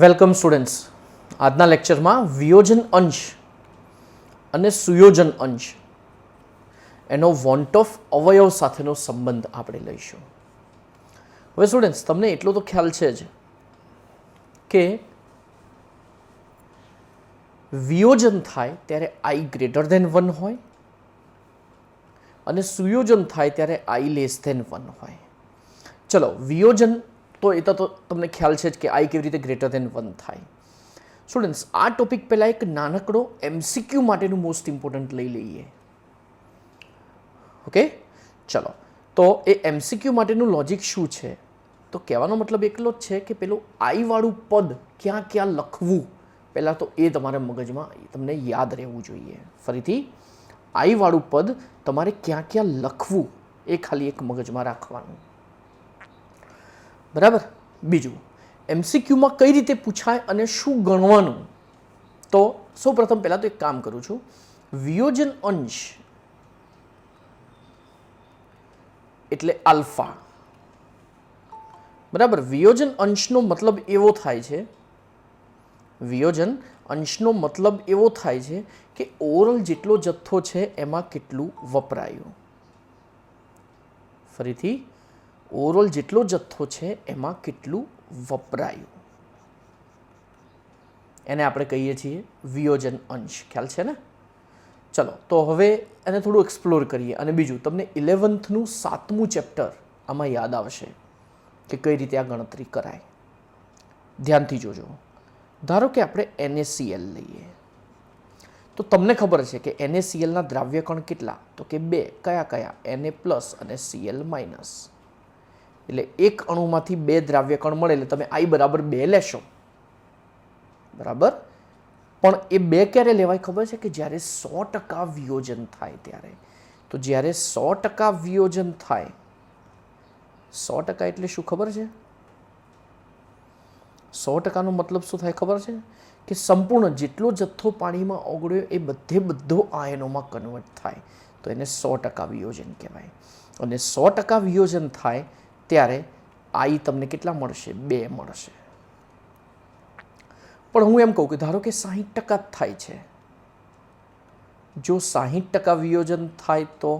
Welcome students. આજના લેક્ચરમાં વિયોજન અંશ અને સુયોજન અંશ એનો વોન્ટ ઓફ અવયવ સાથેનો સંબંધ આપણે લઈશું. હવે સ્ટુડન્ટ્સ, તમને એટલો તો ખ્યાલ છે જ કે વિયોજન થાય ત્યારે આઈ ગ્રેટર ધેન 1 હોય અને સુયોજન થાય ત્યારે આઈ લેસ ધેન 1 હોય. ચલો, વિયોજન તો એ તો તમને ખ્યાલ છે જ કે આઈ કેવી રીતે ગ્રેટર ધેન 1 થાય. સ્ટુડન્ટ્સ, આ ટોપિક પહેલાં એક નાનકડો MCQ માટેનું મોસ્ટ ઇમ્પોર્ટન્ટ લઈ લઈએ. ઓકે, ચલો. તો એ MCQ માટેનું લોજિક શું છે? તો કહેવાનો મતલબ એટલો જ છે કે પેલું આઈવાળું પદ ક્યાં ક્યાં લખવું, પહેલાં તો એ તમારા મગજમાં તમને યાદ રહેવું જોઈએ. ફરીથી, આઈવાળું પદ તમારે ક્યાં ક્યાં લખવું એ ખાલી એક મગજમાં રાખવાનું. બરાબર. બીજું, MCQમાં કઈ રીતે પૂછાય અને શું ગણવાનું? તો સૌપ્રથમ પહેલાં તો એક કામ કરું છું. વિયોજન અંશ એટલે આલ્ફા. બરાબર. વિયોજન અંશનો મતલબ એવો થાય છે, વિયોજન અંશનો મતલબ એવો થાય છે કે ઓવરઓલ જેટલો જથ્થો છે એમાં કેટલું વપરાયું. ફરીથી, ઓવરઓલ જેટલો જથ્થો છે એમાં કેટલું વપરાયું, એને આપણે કહીએ છીએ વિયોજન અંશ. ખ્યાલ છે ને? ચલો, તો હવે એને થોડું એક્સપ્લોર કરીએ. અને બીજું, તમને 11થનું 7મું ચેપ્ટર આમાં યાદ આવશે કે કઈ રીતે આ ગણતરી કરાય. ધ્યાનથી જોજો. ધારો કે આપણે NaCl લઈએ, તો તમને ખબર છે કે NaClના દ્રાવ્ય કણ કેટલા? તો કે 2. કયા કયા? Na પ્લસ અને Cl માઇનસ. એટલે એક અણુમાંથી 2 દ્રાવ્ય કણ મળે એટલે તમે I બરાબર 2 લેશો. બરાબર. પણ એ 2 ક્યારે લેવાય ખબર છે? કે જ્યારે 100% વિયોજન થાય ત્યારે. તો જ્યારે 100% વિયોજન થાય, 100% એટલે શું ખબર છે? 100%નો મતલબ શું થાય ખબર છે? કે સંપૂર્ણ જેટલો જથ્થો પાણીમાં ઓગળ્યો એ બધો આયનોમાં કન્વર્ટ થાય, તો એને 100% વિયોજન કહેવાય. અને 100% વિયોજન થાય ત્યારે આઈ તમને કેટલા મળશે? 2 મળશે. પણ હું એમ કહું કે ધારો કે 60% જ થાય છે. જો 60% વિયોજન થાય તો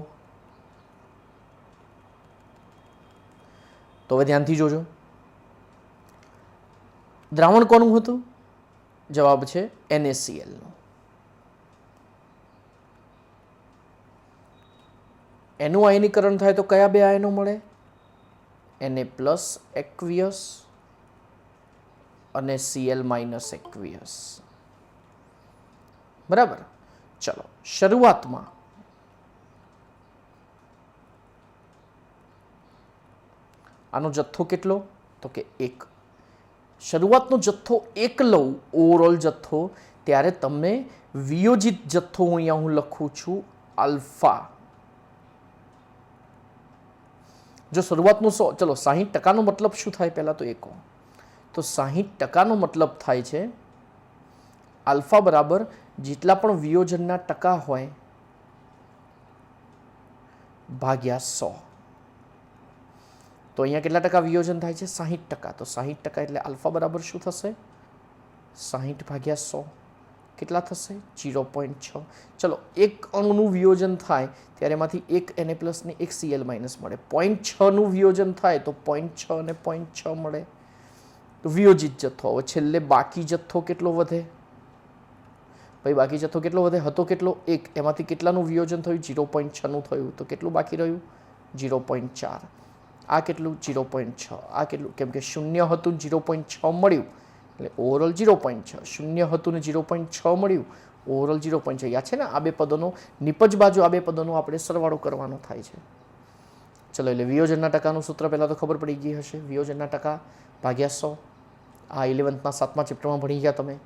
હવે ધ્યાનથી જોજો. દ્રાવણ કોનું હતું? જવાબ છે NaCl નો. એનું આયનીકરણ થાય તો કયા 2 આયનો મળે? Na પ્લસ એક્વિયસ અને Cl માઇનસ એક્વિયસ. બરાબર. ચલો, શરૂઆતમાં આનો જથ્થો કેટલો? તો કે 1. શરૂઆતનો જથ્થો 1 લઉં, ઓવરઓલ જથ્થો, ત્યારે તમને વિયોજિત જથ્થો અહીંયા હું લખું છું આલ્ફા. જો શરૂઆતનું 100, ચલો 60%નો મતલબ શું થાય પહેલાં તો એ કહો. તો 60%નો મતલબ થાય છે આલ્ફા બરાબર જેટલા પણ વિયોજનના ટકા હોય ભાગ્યા 100. તો અહીંયા કેટલા ટકા વિયોજન થાય છે? 60%. તો 60% એટલે આલ્ફા બરાબર શું થશે? 60 ભાગ્યા 100 કેટલા થશે? 0.6. ચલો, એક અણુનું વિયોજન થાય ત્યારે એમાંથી એક Na પ્લસ ને એક Cl માઇનસ મળે. 0.6નું વિયોજન થાય તો 0.6 અને 0.6 મળે. વિયોજિત જથ્થો. હવે છેલ્લે બાકી જથ્થો કેટલો વધે? ભાઈ બાકી જથ્થો કેટલો વધે? હતો કેટલો? 1. એમાંથી કેટલાનું વિયોજન થયું? 0.6નું થયું. તો કેટલું બાકી રહ્યું? 0.4. આ કેટલું? 0.6. આ કેટલું? કેમ કે 0 હતું 0.6 મળ્યું એટલે ઓવરઓલ 0.6. 0 હતું ને 0.6 મળ્યું, ઓવરઓલ 0.6. યાદ છે ને? આ 2 પદોનો નિપજ બાજુ આ 2 પદોનો આપણે સરવાળો કરવાનો થાય છે. ચલો, એટલે વિયોજનના ટકાનું સૂત્ર પહેલાં તો ખબર પડી ગઈ હશે. વિયોજનના ટકા ભાગ્યા 100. આ 11થના 7મા ચેપ્ટરમાં ભણી ગયા તમે.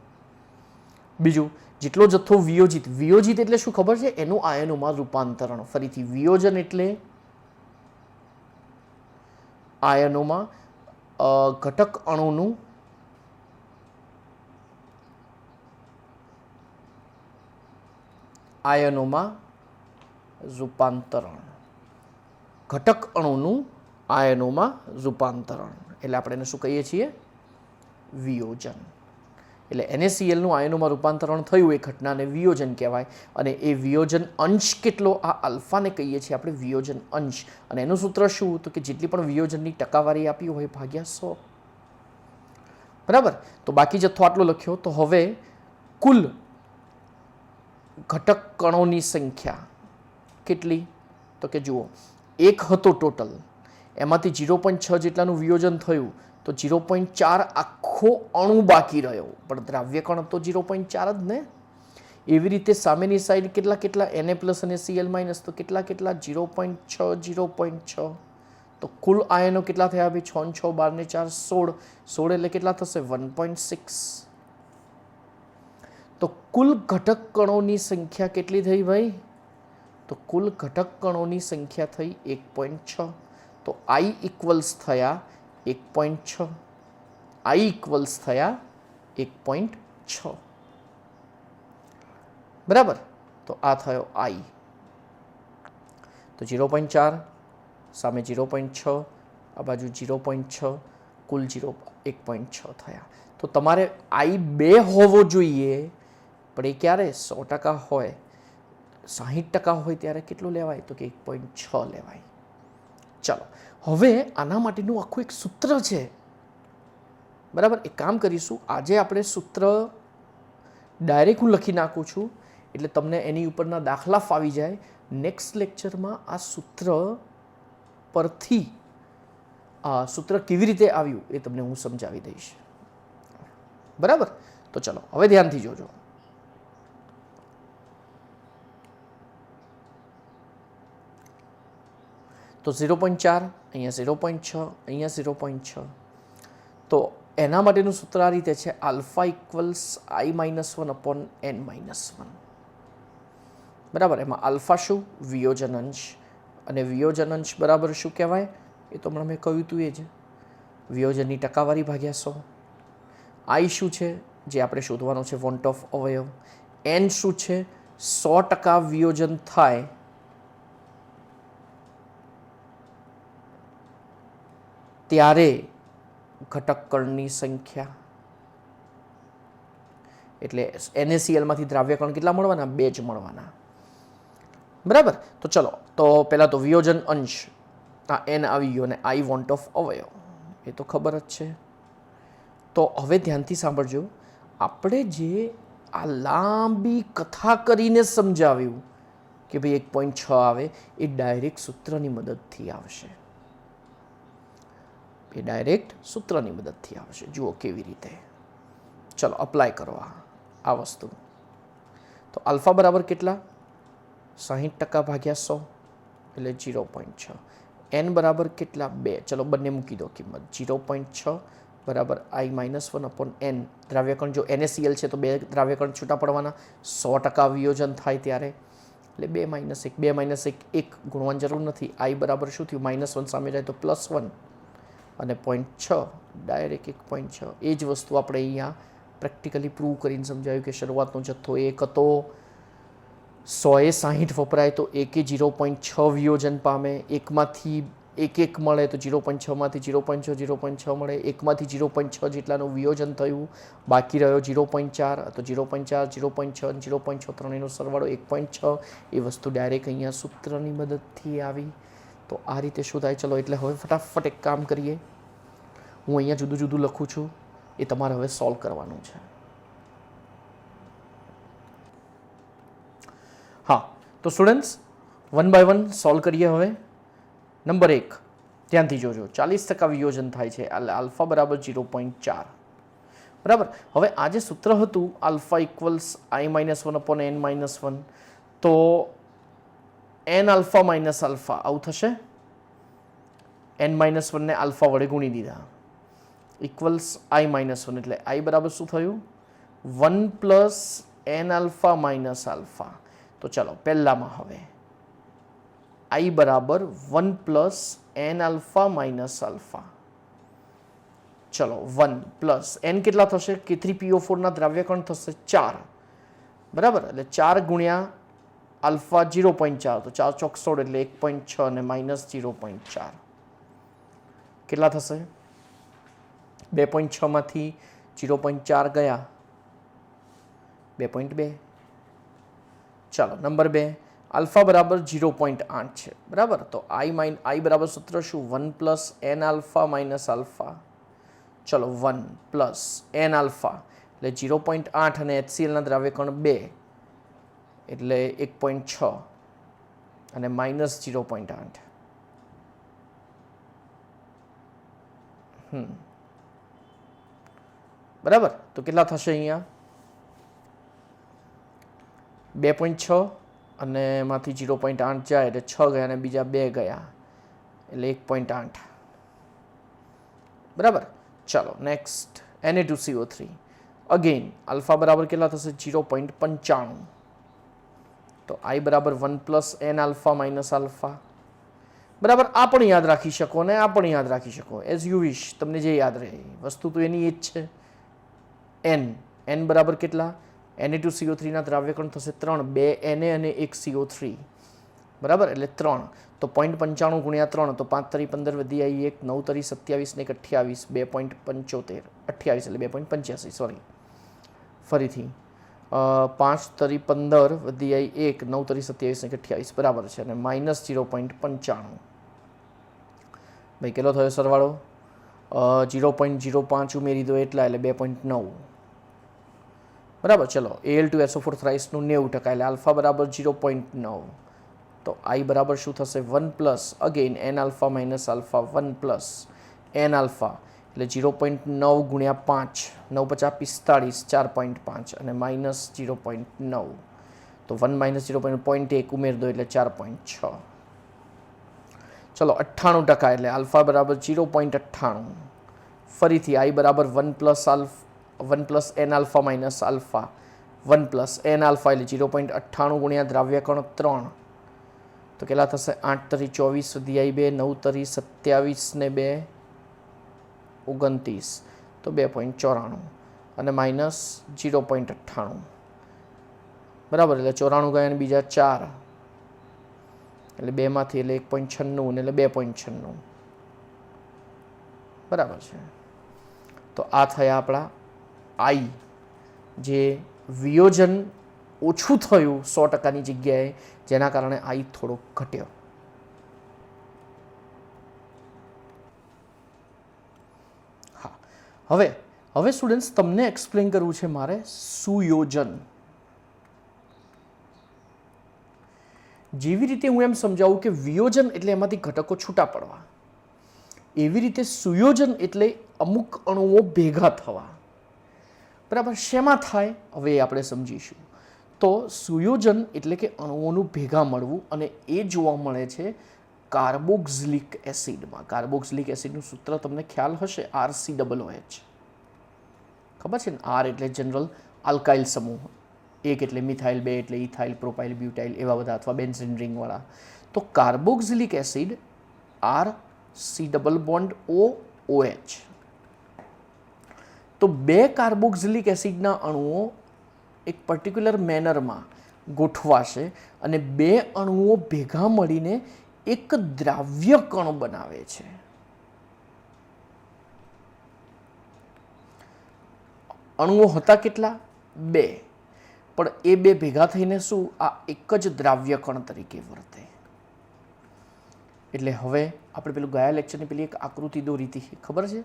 બીજું, જેટલો જથ્થો વિયોજિત. વિયોજિત એટલે શું ખબર છે? એનું આયનોમાં રૂપાંતરણ. ફરીથી, વિયોજન એટલે આયનોમાં ઘટક અણુનું આયનોમાં રૂપાંતરણ. ઘટક અણુનું આયનોમાં રૂપાંતરણ એટલે આપણે એને શું કહીએ છીએ? વિયોજન. એટલે NaClનું આયનોમાં રૂપાંતરણ થયું એ ઘટનાને વિયોજન કહેવાય. અને એ વિયોજન અંશ કેટલો, આ આલ્ફાને કહીએ છીએ આપણે વિયોજન અંશ. અને એનું સૂત્ર શું? તો કે જેટલી પણ વિયોજનની ટકાવારી આપી હોય ભાગ્યા 100. બરાબર. તો બાકી જથ્થો આટલો લખ્યો. તો હવે કુલ ઘટક કણોની સંખ્યા કેટલી? તો કે જુઓ, એક હતો ટોટલ, એમાંથી 0.6 જેટલાનું વિયોજન થયું, તો 0.4 આખો અણુ બાકી રહ્યો, પણ દ્રાવ્ય કણ તો 0.4 જ ને. એવી રીતે સામેની સાઈડ કેટલા કેટલા Na પ્લસ અને Cl માઇનસ, તો કેટલા કેટલા 0.6 0.6. તો કુલ આયનો કેટલા થયા ભાઈ? 6 6 12 ને 4 16. 16 એટલે કેટલા થશે? 1.6. તો કુલ ઘટક કણોની સંખ્યા કેટલી થઈ ભાઈ? તો કુલ ઘટક કણોની સંખ્યા થઈ 1.6. તો I ઇક્વલ્સ થયા 1.6. I ઇક્વલ્સ થયા 1.6. બરાબર. તો આ થયો I. તો 0.4 સામે 0.6, આ બાજુ 0.6, કુલ 1.6 થયા. તો તમારે I 2 હોવો જોઈએ, પણ એ ક્યારે 100% હોય, 60% હોય ત્યારે કેટલું લેવાય? તો કે 1.6 લેવાય. ચાલો, હવે આના માટેનું આખું એક સૂત્ર છે. બરાબર. એક કામ કરીશું, આજે આપણે સૂત્ર ડાયરેક્ટ હું લખી નાખું છું, એટલે તમને એની ઉપરના દાખલા ફાવી જાય. નેક્સ્ટ લેક્ચરમાં આ સૂત્ર પરથી સૂત્ર કેવી રીતે આવ્યું એ તમને હું સમજાવી દઈશ. બરાબર. તો ચલો હવે ધ્યાનથી જોજો. તો 0.4, અહીંયા 0.6, અહીંયા 0.6. તો એના માટેનું સૂત્ર આ રીતે છે, alpha equals I-1 upon N-1. બરાબર. એમાં આલ્ફા શું? વિયોજન અંશ. અને વિયોજન અંશ બરાબર શું કહેવાય? એ તો હમણાં મેં કહ્યું હતું એ જ, વિયોજનની ટકાવારી ભાગ્યા 100. I શું છે? જે આપણે શોધવાનો છે વોન્ટ ઓફ અવયવ. N શું છે? 100% વિયોજન થાય ત્યારે ઘટક કણની સંખ્યા. એટલે NaClમાંથી દ્રાવ્ય કણ કેટલા મળવાના? 2 જ મળવાના. બરાબર. તો ચલો, તો પહેલા તો વિયોજન અંશ, આ N આવી ગયો, અને I વોન્ટ ઓફ અવયવ, એ તો ખબર જ છે. તો હવે ધ્યાનથી સાંભળજો, આપણે જે આ લાંબી કથા કરીને સમજાવ્યું કે ભાઈ 1.6 આવે, એ ડાયરેક્ટ સૂત્રની મદદથી આવશે. એ ડાયરેક્ટ સૂત્રની મદદથી આવશે. જુઓ કેવી રીતે. ચલો અપ્લાય કરો આ વસ્તુ. તો આલ્ફા બરાબર કેટલા? 60% ભાગ્યા 100 એટલે 0.6. N બરાબર કેટલા? 2. ચલો બંને મૂકી દો કિંમત. 0.6 બરાબર I-1 અપોન N. દ્રાવ્યકણ જો NaCl છે તો 2 દ્રાવ્યકણ છૂટા પડવાના, 100% વિયોજન થાય ત્યારે. એટલે 2 - 1, 2 - 1 1 ગુણવાની જરૂર નથી. I બરાબર શું થયું? -1 સામે જાય તો +1, અને 0.6 ડાયરેક્ટ 1.6. એ જ વસ્તુ આપણે અહીંયા પ્રેક્ટિકલી પ્રૂવ કરીને સમજાવ્યું કે શરૂઆતનો જથ્થો 1 હતો, 100 એ 60 વપરાય તો 1 એ 0.6 વિયોજન પામે, એકમાંથી 1 મળે તો 0.6 માંથી 0.6 0.6 મળે, એકમાંથી 0.6 જેટલાનું વિયોજન થયું, બાકી રહ્યો 0.4, તો 0.4 0.6 0.6 ત્રણેયનો સરવાળો 1.6. એ વસ્તુ ડાયરેક્ટ અહીંયા સૂત્રની મદદથી આવી. તો આ રીતે શું થાય? ચલો, એટલે હવે ફટાફટ એક કામ કરીએ. હું અહીંયા જુદું જુદું લખું છું, એ તમારે હવે સોલ્વ કરવાનું છે. હા, તો સ્ટુડન્ટ્સ 1 બાય 1 સોલ્વ કરીએ. હવે નંબર 1 ધ્યાનથી જોજો. 40% વિયોજન થાય છે, આલ્ફા બરાબર 0.4. બરાબર. હવે આ જે સૂત્ર હતું alpha equals I-1 upon N-1, તો N આલ્ફા માઇનસ આલ્ફા આવું થશે. N-1 ને આલ્ફા વડે ગુણી દીધા, ઇક્વલ્સ I-1. એટલે I બરાબર શું થયું? 1 plus N alpha minus alpha. તો ચલો પહેલામાં હવે I બરાબર 1 plus N alpha minus alpha. ચલો 1 પ્લસ N કેટલા થશે? K3PO4 ના દ્રાવ્યકણ થશે 4. બરાબર. એટલે 4 ગુણ્યા આલ્ફા 0.4, તો 4 ચોક 16 એટલે 1.6 અને માઇનસ 0.4 કેટલા થશે? 2.6 માંથી 0.4 ગયા 2.2. ચાલો નંબર 2, આલ્ફા બરાબર 0.8 છે, બરાબર. તો આઈ બરાબર સૂત્ર શું? 1 plus n alpha minus alpha. ચલો 1 પ્લસ એન આલ્ફા એટલે 0.8 અને HClના દ્રાવ્યકણ 2 એટલે 1.6 અને માઇનસ 0.8. બરાબર. તો કેટલા થશે અહીંયા? 2.6 અને એમાંથી 0.8 જાય એટલે 6 ગયા અને બીજા 2 ગયા એટલે 1.8. બરાબર. ચાલો નેક્સ્ટ Na2CO3. અગેન આલ્ફા બરાબર કેટલા થશે? 0.95. તો આઈ બરાબર 1 plus n alpha minus alpha. બરાબર. આ પણ યાદ રાખી શકો ને આ પણ યાદ રાખી શકો, એઝ યુ વિશ, તમને જે યાદ રહે. વસ્તુ તો એની એ જ છે. એન બરાબર કેટલા? Na2CO3 ના દ્રાવ્યકણ થશે 3, 2 Na અને 1 CO3. બરાબર, એટલે 3. તો 0.95 ગુણ્યા 3 તો 5 તરી 15 વધી આવી 1, 9 તરી 27 ને 28, 2.75, 28 એટલે 2.85, સોરી ફરીથી 5 તરી 15 વધી આવી 1, 9 તરી 27 ને 28, બરાબર છે. અને માઇનસ 0.95. ભાઈ કેટલો થયો સરવાળો? 0.05 ઉમેરી દો એટલા એટલે 2.9. બરાબર. ચલો Al2SO4 થ્રાઇસનું 90% એટલે આલ્ફા બરાબર 0.9. તો આઈ બરાબર શું થશે? 1 plus again n alpha minus alpha 1 plus n alpha એટલે 0.9 ગુણ્યા 5, 9 50 45, 4.5 અને માઇનસ 0.9. તો 1 માઇનસ 0.1 ઉમેર દો એટલે 4.6. ચલો 98% એટલે આલ્ફા બરાબર 0.98. ફરીથી આઈ બરાબર 1 plus n alpha minus alpha 1 plus n alpha એટલે 0.98 ગુણ્યા દ્રાવ્યકણ 3 તો કેટલા થશે? 8 તરી 24 વધી આવી 2, 9 તરી 27 ને 2 29 તો 2.94 અને માઇનસ 0.98. બરાબર, એટલે 94 ગયા અને બીજા 4 એટલે 2 માંથી એટલે 1.96 એટલે 2.96. બરાબર છે. તો આ થયા આપણા આઈ, જે વિયોજન ઓછું થયું 100%ની જગ્યાએ, જેના કારણે આઈ થોડો ઘટ્યો. હા, હવે સ્ટુડન્ટ્સ તમને એક્સપ્લેન કરવું છે મારે સુયોજન. જેવી રીતે હું એમ સમજાવું કે વિયોજન એટલે એમાંથી ઘટકો છૂટા પડવા, એવી રીતે સુયોજન એટલે અમુક અણુઓ ભેગા થવા. બરાબર. શેમાં થાય હવે આપણે સમજીશું. તો સુયોજન એટલે કે અણુઓનું ભેગા મળવું, અને એ જોવા મળે છે કાર્બોક્સિલિક એસિડમાં. કાર્બોક્સિલિક એસિડનું સૂત્ર તમને ખ્યાલ હશે, RCOOH. ખબર છે ને? આર એટલે જનરલ આલ્કાઇલ સમૂહ, 1 એટલે મિથાઇલ, 2 એટલે ઇથાઇલ, પ્રોપાઇલ, બ્યુટાઇલ, એવા બધા, અથવા બેન્ઝીન રિંગવાળા. તો કાર્બોક્સિલિક એસિડ RC≡OH. તો 2 કાર્બોક્સિલિક એસિડના અણુઓ એક પર્ટિક્યુલર મેનરમાં ગોઠવાશે અને 2 અણુઓ ભેગા મળીને એક દ્રાવ્ય કણ બનાવે છે. અણુઓ હતા કેટલા? 2, પણ એ 2 ભેગા થઈને શું આ એક જ દ્રાવ્ય કણ તરીકે વર્તે. એટલે હવે આપણે પેલું ગયા લેક્ચરની પેલી એક આકૃતિ દોરી હતી, ખબર છે?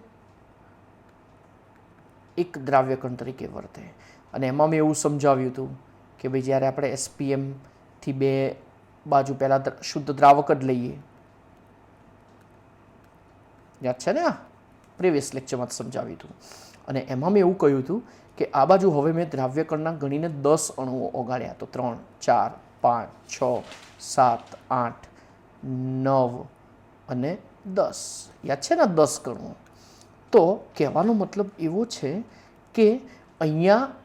એક દ્રાવ્ય કણ તરીકે વર્તે. અને એમાં મેં એવું સમજાવ્યું હતું કે ભાઈ જ્યારે આપણે SPM થી 2 બાજુ પહેલાં શુદ્ધ દ્રાવક જ લઈએ, યાદ છે ને? આ પ્રીવિયસ લેક્ચરમાં સમજાવ્યું હતું. અને એમાં મેં એવું કહ્યું હતું કે આ બાજુ હવે મેં દ્રાવ્ય કણના ગણીને 10 અણુઓ ઓગાળ્યા. તો 3, 4, 5, 6, 7, 8, 9 અને 10. યાદ છે ને? 10 કણુઓ. તો કહેવાનો મતલબ એવો છે કે અહીંયા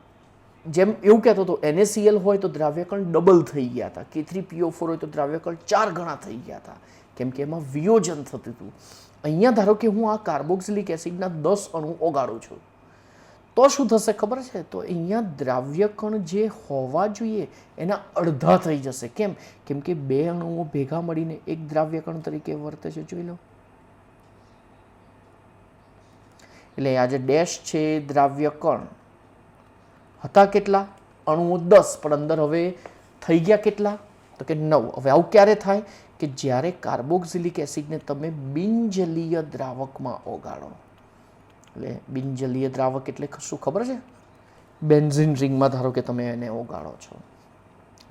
જેમ એવું કહેતો હતો, NaCl હોય તો દ્રાવ્યકણ ડબલ થઈ ગયા હતા, K3PO4 હોય તો દ્રાવ્યકણ 4 ગણા થઈ ગયા હતા, કેમ કે એમાં વિયોજન થતું હતું. અહીંયા ધારો કે હું આ કાર્બોક્સિલિક એસિડના 10 અણુ ઓગાળું છું, તો શું થશે ખબર છે? તો અહીંયા દ્રાવ્યકણ જે હોવા જોઈએ એના અડધા થઈ જશે. કેમ? કેમ કે 2 અણુઓ ભેગા મળીને એક દ્રાવ્યકણ તરીકે વર્તે છે. જોઈ લો. એટલે આ જે ડેશ છે દ્રાવ્ય કણ હતા કેટલા? અણુઓ 10 પણ અંદર હવે થઈ ગયા કેટલા તો કે 9. હવે આવું ક્યારે થાય કે જ્યારે કાર્બોક્સિલિક એસિડને તમે બિનજલીય દ્રાવકમાં ઓગાળો. એટલે બિનજલીય દ્રાવક એટલે શું ખબર છે? બેન્ઝીન રિંગમાં ધારો કે તમે એને ઓગાળો છો.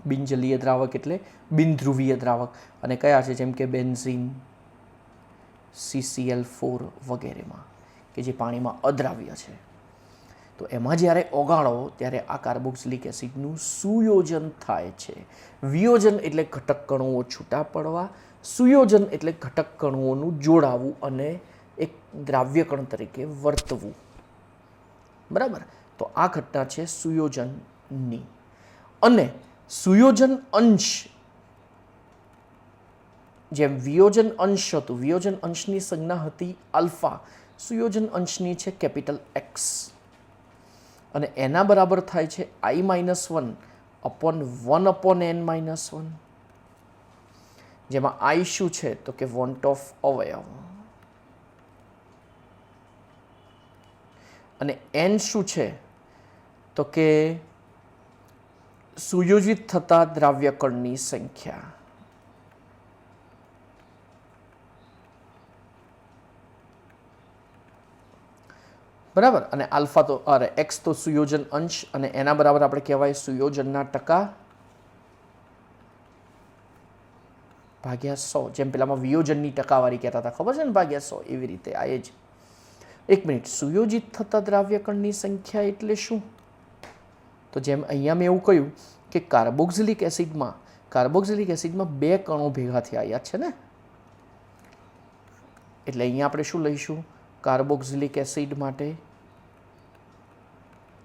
બિનજલીય દ્રાવક એટલે બિનધ્રુવીય દ્રાવક. અને કયા છે? જેમ કે બેન્ઝીન, CCl4 વગેરેમાં, કે જે પાણીમાં અદ્રાવ્ય છે. તો એમાં જ્યારે ઓગાળો ત્યારે આ કાર્બોક્સિલિક એસિડનું સુયોજન થાય છે. વિયોજન એટલે ઘટક કણુઓ છૂટા પડવા, સુયોજન એટલે ઘટક કણુઓનું જોડાવું અને એક દ્રાવ્ય કણ તરીકે વર્તવું. બરાબર? તો આ ઘટના છે સુયોજનની. અને સુયોજન અંશ, જેમ વિયોજન અંશ હતું, વિયોજન અંશની સંજ્ઞા હતી આલ્ફા, સુયોજન અંશની છે કેપિટલ એક્સ. અને એના બરાબર થાય છે I-1 અપોન 1 અપોન n-1. જેમાં I શું છે તો કે વોન્ટ ઓફ અવયવ, અને n શું છે તો કે સુયોજિત થતા દ્રાવ્ય કણની સંખ્યા. બરાબર? અને આલ્ફા તો એક્સ તો સુયોજન અંશ, અને એના બરાબર આપણે કહેવાય સુયોજનના ટકા ભાગ્યા 100. જેમ પેલામાં વિયોજનની ટકાવારી કહેતા હતા, ખબર છે ને, ભાગ્યા 100. એવી રીતે આ જ. એક મિનિટ, સુયોજિત થતા દ્રાવ્ય કણની સંખ્યા એટલે શું? તો જેમ અહીંયા મેં એવું કહ્યું કે કાર્બોક્સિલિક એસિડમાં 2 કણો ભેગા થયા, યાદ છે ને? એટલે અહીંયા આપણે શું લઈશું? કાર્બોક્સિલિક એસિડ માટે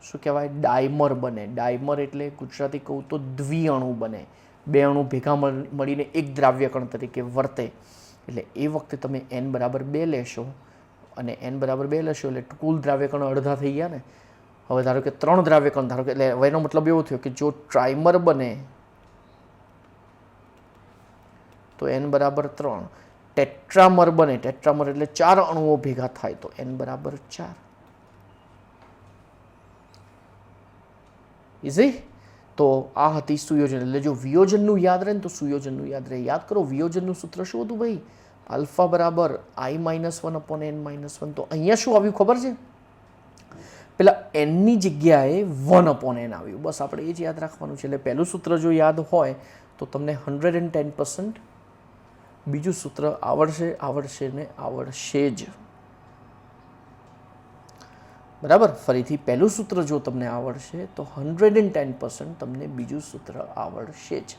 શું કહેવાય? ડાયમર બને. ડાયમર એટલે ગુજરાતી કહું તો દ્વિઅણુ બને. 2 અણુ ભેગા મળીને એક દ્રાવ્ય કણ તરીકે વર્તે. એટલે એ વખતે તમે n બરાબર 2 લેશો, અને n બરાબર 2 લેશો એટલે કુલ દ્રાવ્ય કણ અડધા થઈ ગયા ને. હવે ધારો કે 3 દ્રાવ્ય કણ, ધારો કે, એટલે હવે એનો મતલબ એવો થયો કે જો ટ્રાઇમર બને તો n બરાબર 3. ટેટ્રામર બને, ટેટ્રામર એટલે 4 અણુઓ ભેગા થાય તો n બરાબર 4. ઇઝી? તો આ હતી સુયોજન. એટલે જો વિયોજનનું યાદ રહે ને તો સુયોજનનું યાદ રહે. યાદ કરો, વિયોજનનું સૂત્ર શું હતું ભાઈ? આલ્ફા બરાબર I-1 અપોન n-1. તો અહીંયા શું આવ્યું ખબર છે? પેલા nની જગ્યાએ 1 અપોન n આવ્યું. બસ આપણે એ જ યાદ રાખવાનું છે. એટલે પહેલું સૂત્ર જો યાદ હોય તો તમને 110% બીજું સૂત્ર આવડશે ને આવડશે જ. બરાબર? ફરીથી પહેલું સૂત્ર જો તમને આવડશે તો 110% તમને બીજું સૂત્ર આવડશે જ.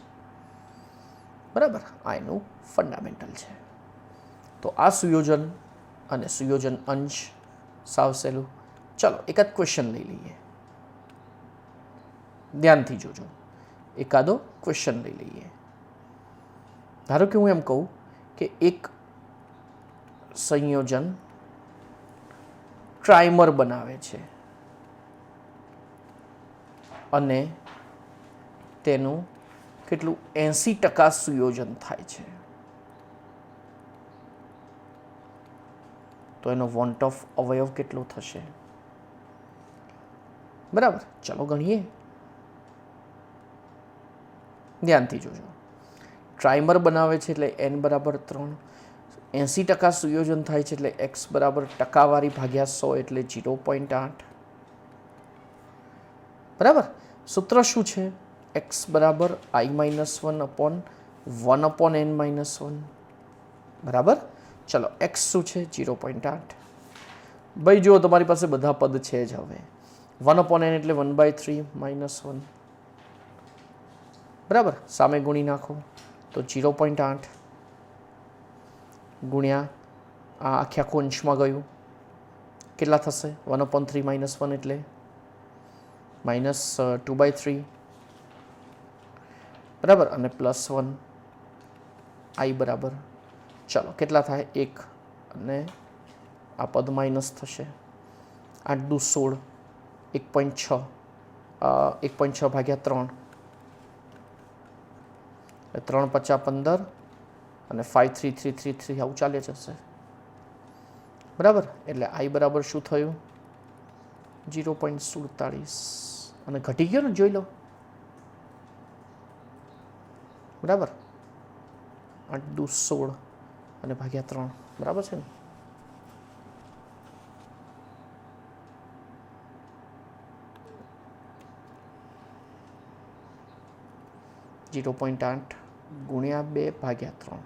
બરાબર? આ એનું ફંડામેન્ટલ છે. તો આ સુયોજન અને સુયોજન અંશ સાવ સહેલું. ચલો એકાદ ક્વેશ્ચન લઈ લઈએ, ધ્યાનથી જોજો. એકાદો ક્વેશ્ચન લઈ લઈએ. ધારો કે હું એમ કહું કે એક સંયોજન ટ્રાઇમર બનાવે છે અને તેનું કેટલું 80% સુયોજન થાય છે, તો એનો વોન્ટ ઓફ અવયવ કેટલો થશે? બરાબર? ચલો ગણીએ, ધ્યાનથી જોજો. ટ્રાઇમર બનાવે છે એટલે n બરાબર 3. 80% સુયોજન થાય છે એટલે x બરાબર ટકાવારી ભાગ્યા 100 એટલે 0.8. બરાબર? સૂત્ર શું છે? x બરાબર I-1 અપોન 1 અપોન n-1. બરાબર? ચલો x શું છે? 0.8. ભાઈ જુઓ, તમારી પાસે બધા પદ છે જ. હવે 1 અપોન n એટલે 1/3 -1. બરાબર? સામે ગુણી નાખો તો 0.8 ગુણ્યા આ આખો અંશમાં ગયું કેટલા થશે? 1/3 -1 એટલે -2/3. બરાબર? અને +1 I બરાબર, ચાલો કેટલા થાય? 1, અને આ પદ માઇનસ થશે. 8 દુ 16, 1.6, 1.6 ભાગ્યા 3, 3 × 5 = 15, અને 5 3 3 3 3 આવું ચાલે જશે. બરાબર? એટલે I બરાબર શું થયું? 0.47. અને ઘટી ગયો ને, જોઈ લો. બરાબર 8 દુ 16 અને ભાગ્યા 3 બરાબર છે ને 0.8 ગુણ્યા 2 ભાગ્યા 3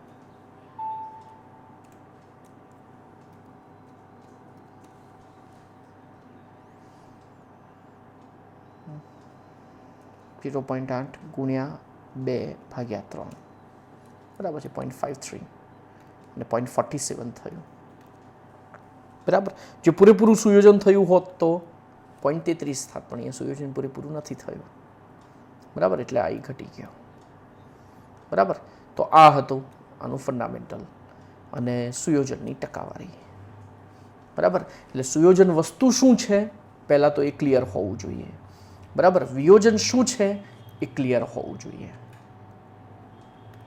0.8 ગુણ્યા 2 ભાગ્યા 3 બરાબર છે 0.53 અને 0.47 થયું બરાબર. જો પૂરેપૂરું સુયોજન થયું હોત તો 0.33 થાત, પણ અહીંયા સુયોજન પૂરેપૂરું નથી થયું બરાબર, એટલે આ ઘટી ગયો બરાબર. તો આ હતું આનું ફંડામેન્ટલ અને સુયોજનની ટકાવારી બરાબર. એટલે સુયોજન વસ્તુ શું છે પહેલાં તો એ ક્લિયર હોવું જોઈએ બરાબર. વિયોજન શું છે એ ક્લિયર હોવું જોઈએ.